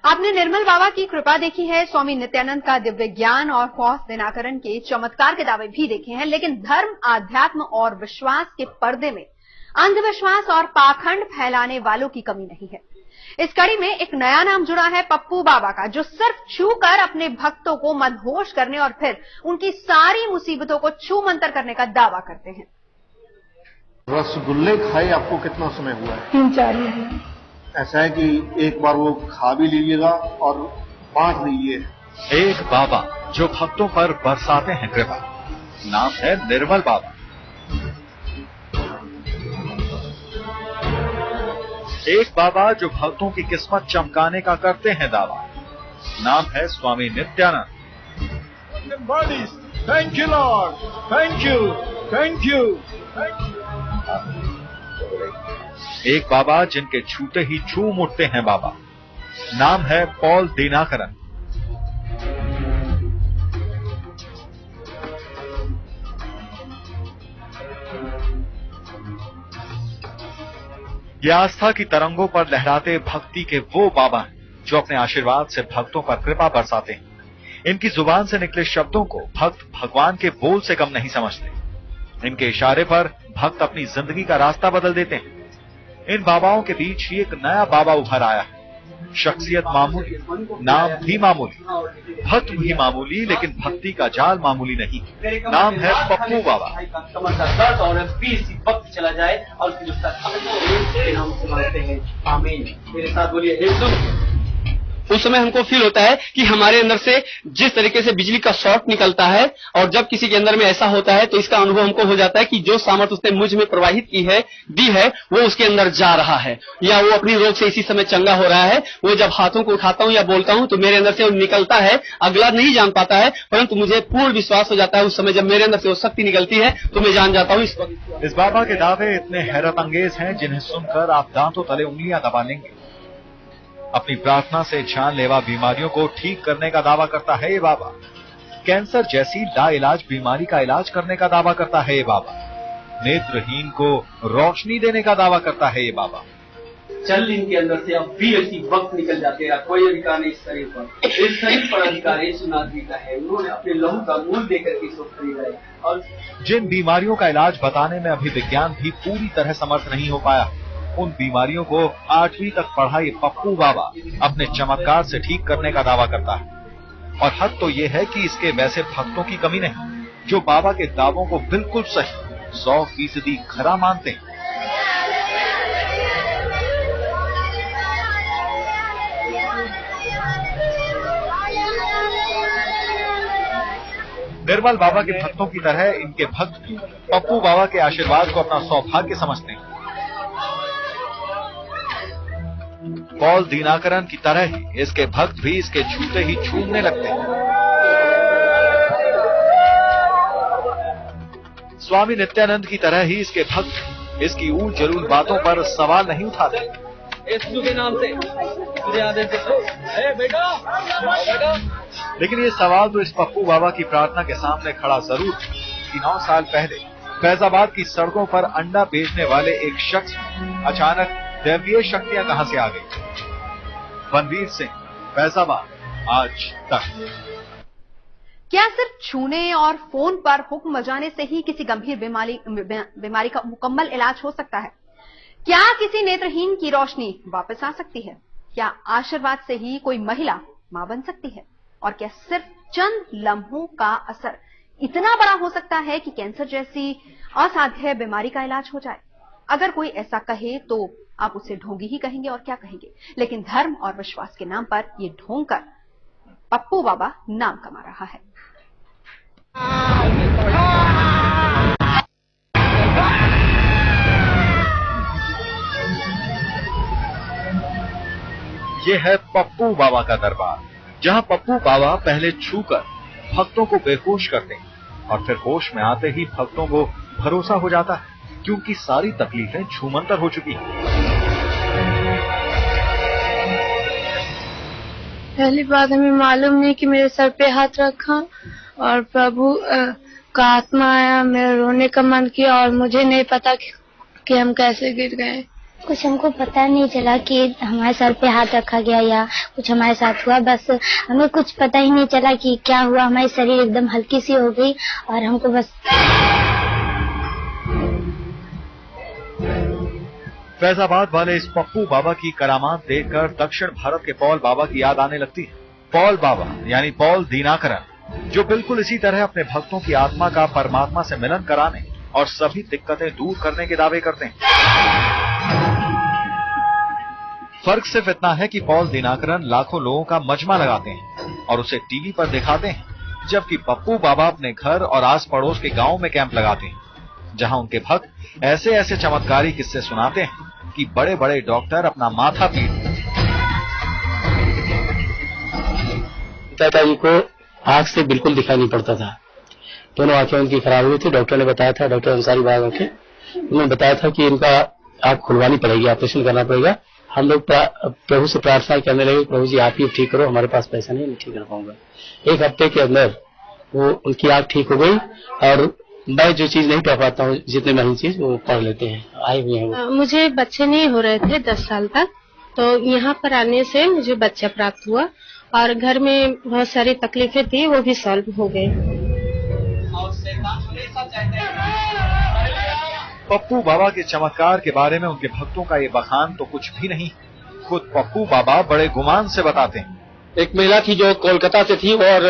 आपने निर्मल बाबा की कृपा देखी है, स्वामी नित्यानंद का दिव्य ज्ञान और फौज दिनाकरण के चमत्कार के दावे भी देखे हैं, लेकिन धर्म, आध्यात्म और विश्वास के पर्दे में अंधविश्वास और पाखंड फैलाने वालों की कमी नहीं है। इस कड़ी में एक नया नाम जुड़ा है पप्पू बाबा का, जो सिर्फ छू कर अपने भक्तों को मदहोश करने और फिर उनकी सारी मुसीबतों को छू मंतर करने का दावा करते हैं। रसगुल्ले खाए आपको कितना समय हुआ है? 3-4 महीने। ऐसा है कि एक बार वो खा भी लीजिएगा और बांट दीजिए। एक बाबा जो भक्तों पर बरसाते हैं कृपा, नाम है निर्मल बाबा। एक बाबा जो भक्तों की किस्मत चमकाने का करते हैं दावा, नाम है Swami Nithyananda. Thank you lord, thank you, thank you. एक बाबा जिनके छूते ही झूम उठते हैं बाबा, नाम है पॉल दिनाकरन। ये आस्था की तरंगों पर लहराते भक्ति के वो बाबा हैं जो अपने आशीर्वाद से भक्तों पर कृपा बरसाते हैं। इनकी जुबान से निकले शब्दों को भक्त भगवान के बोल से कम नहीं समझते। इनके इशारे पर भक्त अपनी जिंदगी का रास्ता बदल देते हैं। इन बाबाओं के बीच ही एक नया बाबा उभर आया है। शख्सियत मामूली, नाम भी मामूली, भक्त भी मामूली, लेकिन भक्ति का जाल मामूली नहीं। नाम है पप्पू बाबा। और वक्त चला जाए और नाम से मानते हैं। आमीन। मेरे साथ बोलिए। उस समय हमको फील होता है कि हमारे अंदर से जिस तरीके से बिजली का शॉर्ट निकलता है, और जब किसी के अंदर में ऐसा होता है तो इसका अनुभव हमको हो जाता है कि जो सामर्थ उसने मुझ में प्रवाहित की है, दी है, वो उसके अंदर जा रहा है, या वो अपनी रोग से इसी समय चंगा हो रहा है। वो जब हाथों को उठाता हूँ या बोलता हूँ तो मेरे अंदर से वो निकलता है। अगला नहीं जान पाता है, परंतु मुझे पूर्ण विश्वास हो जाता है उस समय जब मेरे अंदर से वो शक्ति निकलती है तो मैं जान जाता हूँ इस बाबा के दावे इतने हैरत अंगेज हैं जिन्हें सुनकर आप दांतों तले उंगलियां दबा लेंगे। अपनी प्रार्थना से जानलेवा बीमारियों को ठीक करने का दावा करता है ये बाबा। कैंसर जैसी लाइलाज बीमारी का इलाज करने का दावा करता है ये बाबा। नेत्रहीन को रोशनी देने का दावा करता है ये बाबा। चल इनके अंदर से अब भी ऐसी वक्त निकल जाते हैं, कोई अधिकार नहीं इस शरीर पर। इस शरीर पर अधिकार यीशुनाथ जी का है। उन्होंने अपने लहू का मूल देकर के इसको खरीदा है। और जिन बीमारियों का इलाज बताने में अभी विज्ञान भी पूरी तरह समर्थ नहीं हो पाया, उन बीमारियों को 8वीं तक पढ़ा ये पप्पू बाबा अपने चमत्कार से ठीक करने का दावा करता है। और हद तो ये है कि इसके वैसे भक्तों की कमी नहीं जो बाबा के दावों को बिल्कुल सही 100% खरा मानते हैं। निर्मल बाबा के भक्तों की तरह इनके भक्त भी पप्पू बाबा के आशीर्वाद को अपना सौभाग्य समझते हैं। पॉल दिनाकरन की तरह ही इसके भक्त भी इसके छूते ही झूमने लगते हैं। स्वामी नित्यानंद की तरह ही इसके भक्त इसकी ऊल जरूल बातों पर सवाल नहीं उठाते। यीशु के नाम से मुझे आदेश दो। बेटा। लेकिन ये सवाल तो इस पप्पू बाबा की प्रार्थना के सामने खड़ा जरूर है कि 9 साल पहले फैजाबाद की सड़कों पर अंडा बेचने वाले एक शख्स में अचानक दैवीय शक्तियां कहां से आ गई। बनवीर सिंह, फैजाबाद, आज तक। क्या सिर्फ छूने और फोन पर हुक्म बजाने से ही किसी गंभीर बीमारी का मुकम्मल इलाज हो सकता है? क्या किसी नेत्रहीन की रोशनी वापस आ सकती है? क्या आशीर्वाद से ही कोई महिला मां बन सकती है? और क्या सिर्फ चंद लम्हों का असर इतना बड़ा हो सकता है कि कैंसर जैसी असाध्य बीमारी का इलाज हो जाए? अगर कोई ऐसा कहे तो आप उसे ढोंगी ही कहेंगे और क्या कहेंगे, लेकिन धर्म और विश्वास के नाम पर ये ढोंग कर पप्पू बाबा नाम कमा रहा है। ये है पप्पू बाबा का दरबार, जहां पप्पू बाबा पहले छूकर भक्तों को बेहोश करते हैं और फिर होश में आते ही भक्तों को भरोसा हो जाता है कि उनकी सारी तकलीफें छूमंतर हो चुकी हैं। पहली बात हमें मालूम नहीं कि मेरे सर पे हाथ रखा और प्रभु का आत्मा आया, मेरा रोने का मन किया और मुझे नहीं पता कि हम कैसे गिर गए। कुछ हमको पता नहीं चला कि हमारे सर पे हाथ रखा गया या कुछ हमारे साथ हुआ, बस हमें कुछ पता ही नहीं चला कि क्या हुआ। हमारी शरीर एकदम हल्की सी हो गई और हमको बस। फैजाबाद वाले इस पप्पू बाबा की करामात देखकर दक्षिण भारत के पॉल बाबा की याद आने लगती है। पॉल बाबा यानी पॉल दीनाकरन, जो बिल्कुल इसी तरह अपने भक्तों की आत्मा का परमात्मा से मिलन कराने और सभी दिक्कतें दूर करने के दावे करते हैं। फर्क सिर्फ इतना है कि पॉल दीनाकरन लाखों लोगों का मजमा लगाते हैं और उसे टीवी पर दिखाते हैं, जबकि पप्पू बाबा अपने घर और आस पड़ोस के गांव में कैंप लगाते हैं, जहां उनके भक्त ऐसे ऐसे चमत्कारी किस्से सुनाते हैं कि बड़े बड़े डॉक्टर अपना माथा पीट। पिताजी को आंख से बिल्कुल दिखाई नहीं पड़ता था, दोनों आंखें उनकी खराब हुई थी। डॉक्टर ने बताया था, डॉक्टर अंसारी बाग के, उन्होंने बताया था कि इनका आंख खुलवानी पड़ेगी, ऑपरेशन करना पड़ेगा। हम लोग प्रभु से प्रार्थना करने लगे, प्रभु जी आप ही ठीक करो, हमारे पास पैसा नहीं, मैं ठीक कर पाऊंगा। एक हफ्ते के अंदर वो उनकी आंख ठीक हो गई और मैं जो चीज नहीं पढ़ पाता हूँ, जितने महंगी चीज वो पढ़ लेते हैं, आए हुए हैं। मुझे बच्चे नहीं हो रहे थे 10 साल तक, तो यहाँ पर आने से मुझे बच्चा प्राप्त हुआ और घर में बहुत सारी तकलीफें थी, वो भी सॉल्व हो गए। पप्पू बाबा के चमत्कार के बारे में उनके भक्तों का ये बखान तो कुछ भी नहीं, खुद पप्पू बाबा बड़े गुमान से बताते हैं। एक महिला थी जो कोलकाता से थी और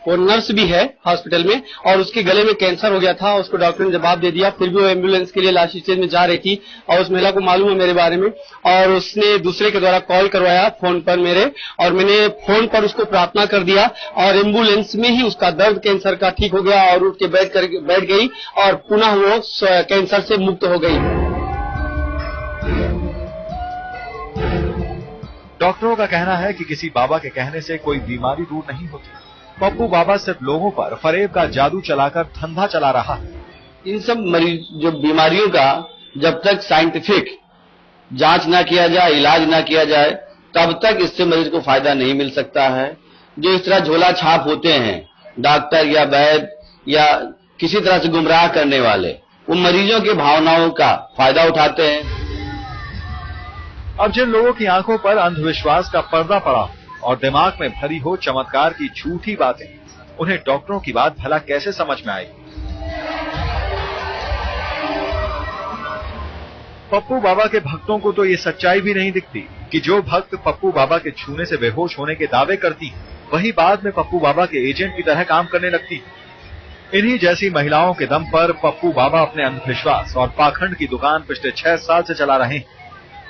वो नर्स भी है हॉस्पिटल में, और उसके गले में कैंसर हो गया था। उसको डॉक्टर ने जवाब दे दिया, फिर भी वो एम्बुलेंस के लिए लास्ट स्टेज में जा रही थी और उस महिला को मालूम है मेरे बारे में, और उसने दूसरे के द्वारा कॉल करवाया फोन पर मेरे, और मैंने फोन पर उसको प्रार्थना कर दिया और एम्बुलेंस में ही उसका दर्द कैंसर का ठीक हो गया और उठ के बैठ गई और पुनः वो कैंसर से मुक्त हो गई। डॉक्टरों का कहना है कि किसी बाबा के कहने से कोई बीमारी दूर नहीं होती। पप्पू बाबा सिर्फ लोगों पर फरेब का जादू चलाकर धंधा चला रहा है। इन सब मरीज जो बीमारियों का जब तक साइंटिफिक जांच ना किया जाए, इलाज ना किया जाए, तब तक इससे मरीज को फायदा नहीं मिल सकता है। जो इस तरह झोला छाप होते हैं डॉक्टर या वैद्य या किसी तरह से गुमराह करने वाले, वो मरीजों के भावनाओं का फायदा उठाते हैं। अब जिन लोगों की आंखों पर अंधविश्वास का पर्दा पड़ा और दिमाग में भरी हो चमत्कार की झूठी बातें, उन्हें डॉक्टरों की बात भला कैसे समझ में आएगी। पप्पू बाबा के भक्तों को तो ये सच्चाई भी नहीं दिखती कि जो भक्त पप्पू बाबा के छूने से बेहोश होने के दावे करती हैं, वही बाद में पप्पू बाबा के एजेंट की तरह काम करने लगती हैं। इन्हीं जैसी महिलाओं के दम पर पप्पू बाबा अपने अंधविश्वास और पाखंड की दुकान पिछले 6 साल से चला रहे हैं,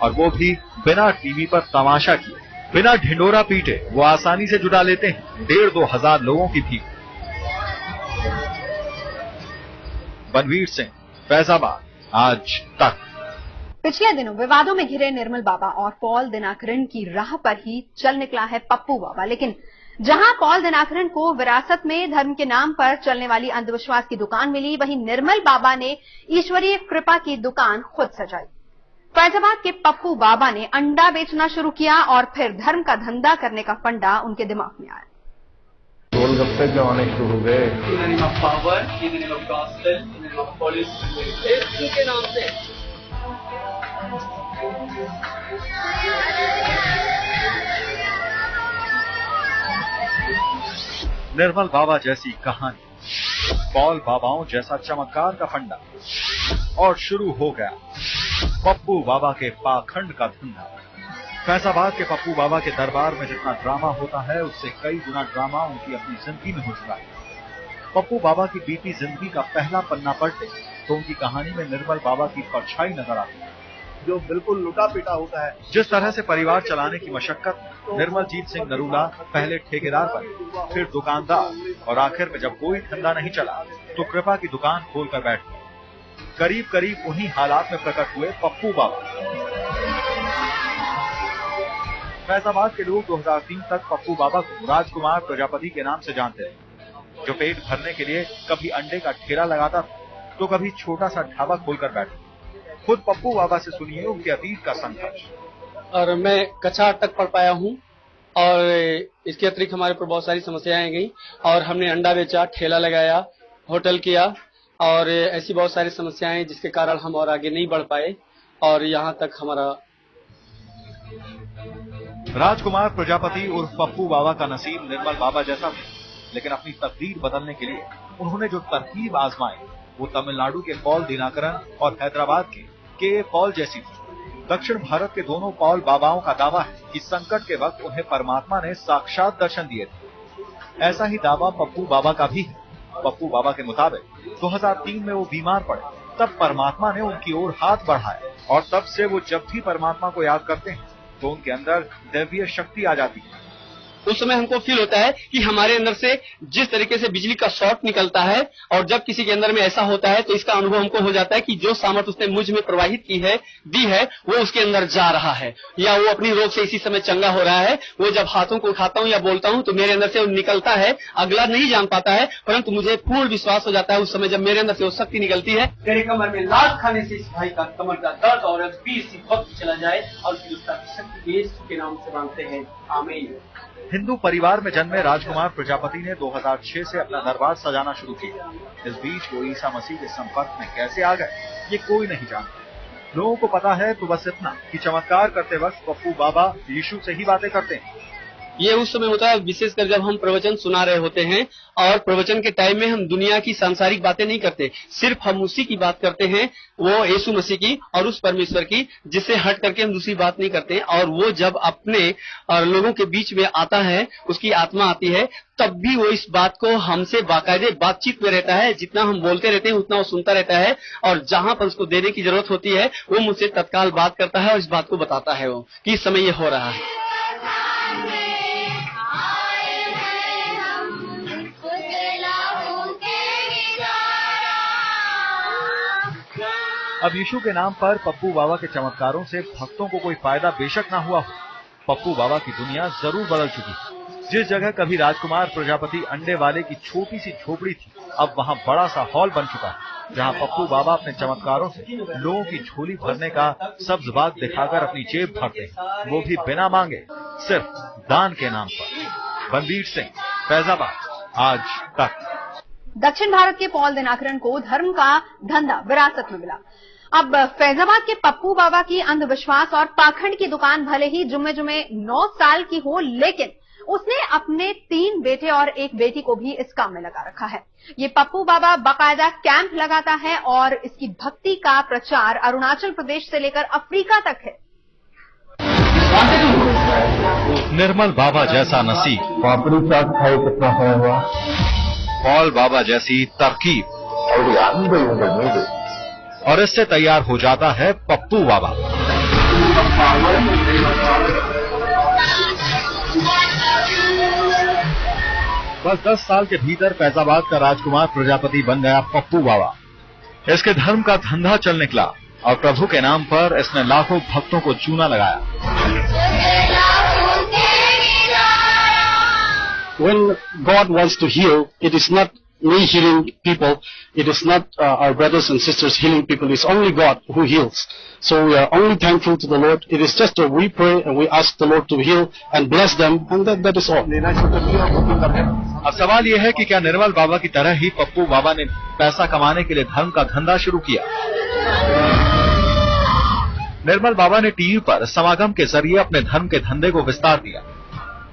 और वो भी बिना टीवी पर तमाशा किए, बिना ढिंडोरा पीटे वो आसानी से जुटा लेते हैं 1,500-2 हजार लोगों की भीड़। बनवीर सिंह, फैजाबाद, आज तक। पिछले दिनों विवादों में घिरे निर्मल बाबा और पॉल दिनाकरन की राह पर ही चल निकला है पप्पू बाबा। लेकिन जहां पॉल दिनाकरन को विरासत में धर्म के नाम पर चलने वाली अंधविश्वास की दुकान मिली, वहीं निर्मल बाबा ने ईश्वरीय कृपा की दुकान खुद सजाई। फैजाबाद के पप्पू बाबा ने अंडा बेचना शुरू किया और फिर धर्म का धंधा करने का फंडा उनके दिमाग में आया। गोलगप्पे जमाने शुरू हो गए। के नाम से निर्मल बाबा जैसी कहानी, पॉल बाबाओं जैसा चमत्कार का फंडा, और शुरू हो गया पप्पू बाबा के पाखंड का धंधा। फैजाबाद के पप्पू बाबा के दरबार में जितना ड्रामा होता है, उससे कई गुना ड्रामा उनकी अपनी जिंदगी में हो चुका है। पप्पू बाबा की बीती जिंदगी का पहला पन्ना पलटे तो उनकी कहानी में निर्मल बाबा की परछाई नजर आती है, जो बिल्कुल लुटा पिटा होता है। जिस तरह से परिवार चलाने की मशक्कत निर्मल जीत सिंह नरूला पहले ठेकेदार बने, फिर दुकानदार, और आखिर में जब कोई धंधा नहीं चला तो कृपा की दुकान खोलकर बैठ गए। करीब करीब उन्हीं हालात में प्रकट हुए पप्पू बाबा। फैजाबाद के लोग 2003 तक पप्पू बाबा को राजकुमार प्रजापति के नाम से जानते थे, जो पेट भरने के लिए कभी अंडे का ठेला लगाता था तो कभी छोटा सा ढाबा खोलकर बैठा। खुद पप्पू बाबा से सुनिए उनके अतीत का संघर्ष। और मैं कक्षा 8 तक पढ़ पाया हूँ और इसके अतिरिक्त हमारे ऊपर बहुत सारी समस्याएं गई और हमने अंडा बेचा, ठेला लगाया, होटल किया और ऐसी बहुत सारी समस्याएं जिसके कारण हम और आगे नहीं बढ़ पाए और यहाँ तक हमारा राजकुमार प्रजापति उर्फ पप्पू बाबा का नसीब निर्मल बाबा जैसा था, लेकिन अपनी तकदीर बदलने के लिए उन्होंने जो तरकीब आजमाई वो तमिलनाडु के पॉल दिनाकरन और हैदराबाद के पॉल जैसी थी। दक्षिण भारत के दोनों पॉल बाबाओं का दावा है कि संकट के वक्त उन्हें परमात्मा ने साक्षात दर्शन दिए थे। ऐसा ही दावा पप्पू बाबा का भी है। पप्पू बाबा के मुताबिक 2003 में वो बीमार पड़े, तब परमात्मा ने उनकी ओर हाथ बढ़ाया और तब से वो जब भी परमात्मा को याद करते हैं तो उनके अंदर दैवीय शक्ति आ जाती है। उस समय हमको फील होता है कि हमारे अंदर से जिस तरीके से बिजली का शॉट निकलता है, और जब किसी के अंदर में ऐसा होता है तो इसका अनुभव हमको हो जाता है कि जो सामर्थ उसने मुझ में प्रवाहित की है, दी है, वो उसके अंदर जा रहा है, या वो अपनी रोग से इसी समय चंगा हो रहा है। वो जब हाथों को उठाता हूँ या बोलता हूँ तो मेरे अंदर से वो निकलता है। अगला नहीं जान पाता है, परंतु मुझे पूर्ण विश्वास हो जाता है उस समय जब मेरे अंदर से वो शक्ति निकलती है। तेरे कमर में लात खाने से इस भाई का कमर का दर्द और सी वक्त चला जाए, और फिर उसका शक्ति यीशु के नाम से मांगते हैं, आमीन। हिंदू परिवार में जन्मे राजकुमार प्रजापति ने 2006 से अपना दरबार सजाना शुरू किया। इस बीच वो ईसा मसीह के संपर्क में कैसे आ गए, ये कोई नहीं जानता। लोगों को पता है तो बस इतना कि चमत्कार करते वक्त पप्पू बाबा यीशु से ही बातें करते हैं। ये उस समय होता है विशेषकर जब हम प्रवचन सुना रहे होते हैं, और प्रवचन के टाइम में हम दुनिया की सांसारिक बातें नहीं करते, सिर्फ हम उसी की बात करते हैं, वो यीशु मसीह की और उस परमेश्वर की, जिससे हट करके हम दूसरी बात नहीं करते। और वो जब अपने लोगों के बीच में आता है, उसकी आत्मा आती है, तब भी वो इस बात को हमसे बाकायदे बातचीत में रहता है। जितना हम बोलते रहते हैं उतना वो सुनता रहता है, और जहां पर उसको देने की जरूरत होती है वो मुझसे तत्काल बात करता है और इस बात को बताता है वो कि इस समय ये हो रहा है। अब यीशु के नाम पर पप्पू बाबा के चमत्कारों से भक्तों को कोई फायदा बेशक ना हुआ हो, पप्पू बाबा की दुनिया जरूर बदल चुकी है। जिस जगह कभी राजकुमार प्रजापति अंडे वाले की छोटी सी झोपड़ी थी, अब वहाँ बड़ा सा हॉल बन चुका है, जहाँ पप्पू बाबा अपने चमत्कारों से लोगों की झोली भरने का सब्ज बाग दिखाकर अपनी जेब भरते हैं, वो भी बिना मांगे, सिर्फ दान के नाम पर। बनवीर सिंह, फैजाबाद, आज तक। दक्षिण भारत के पॉल दिनाकरन को धर्म का धंधा विरासत में मिला। अब फैजाबाद के पप्पू बाबा की अंधविश्वास और पाखंड की दुकान भले ही जुम्मे 9 साल की हो, लेकिन उसने अपने 3 बेटे और 1 बेटी को भी इस काम में लगा रखा है। ये पप्पू बाबा बाकायदा कैंप लगाता है और इसकी भक्ति का प्रचार अरुणाचल प्रदेश से लेकर अफ्रीका तक है। निर्मल बाबा जैसा नसीब, पापड़ी चाट खाए कितना समय हुआ, पॉल बाबा जैसी तरकीब, और इससे तैयार हो जाता है पप्पू बाबा। बस 10 साल के भीतर फैजाबाद का राजकुमार प्रजापति बन गया पप्पू बाबा। इसके धर्म का धंधा चल निकला और प्रभु के नाम पर इसने लाखों भक्तों को चूना लगाया। When God wants to heal, it is not me healing people, it is not our brothers and sisters healing people, it's only God who heals. So we are only thankful to the Lord. It is just that we pray and we ask the Lord to heal and bless them, and that is all. अब सवाल यह है कि क्या निर्मल बाबा की तरह ही पप्पू बाबा ने पैसा कमाने के लिए धर्म का धंधा शुरू किया? निर्मल बाबा ने टीवी पर समागम के जरिए अपने धर्म के धंधे को विस्तार दिया।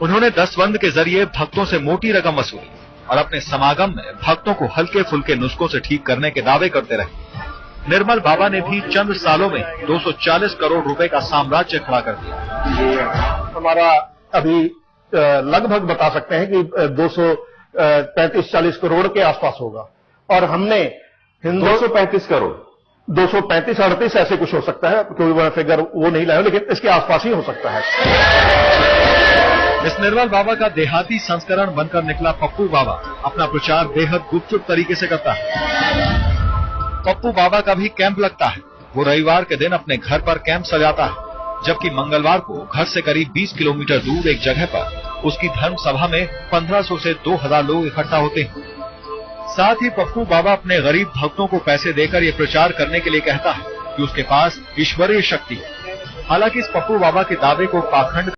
उन्होंने दस्तबंद के जरिए भक्तों से मोटी रकम वसूली और अपने समागम में भक्तों को हल्के फुल्के नुस्खों से ठीक करने के दावे करते रहे। निर्मल बाबा ने भी चंद सालों में 240 करोड़ रुपए का साम्राज्य खड़ा कर दिया। हमारा अभी लगभग बता सकते हैं कि 235-40 करोड़ के आसपास होगा, और हमने 235 करोड़ 235-38 ऐसे कुछ हो सकता है, कोई फिगर वो नहीं लाया, लेकिन इसके आसपास ही हो सकता है। इस निर्मल बाबा का देहाती संस्करण बनकर निकला पप्पू बाबा अपना प्रचार बेहद गुपचुप तरीके से करता है। पप्पू बाबा का भी कैंप लगता है। वो रविवार के दिन अपने घर पर कैंप सजाता है, जबकि मंगलवार को घर से करीब 20 किलोमीटर दूर एक जगह पर उसकी धर्म सभा में 1500 से 2000 लोग इकट्ठा होते हैं। साथ ही पप्पू बाबा अपने गरीब भक्तों को पैसे देकर ये प्रचार करने के लिए कहता है कि उसके पास ईश्वरीय शक्ति है। हालांकि इस पप्पू बाबा के दावे को पाखंड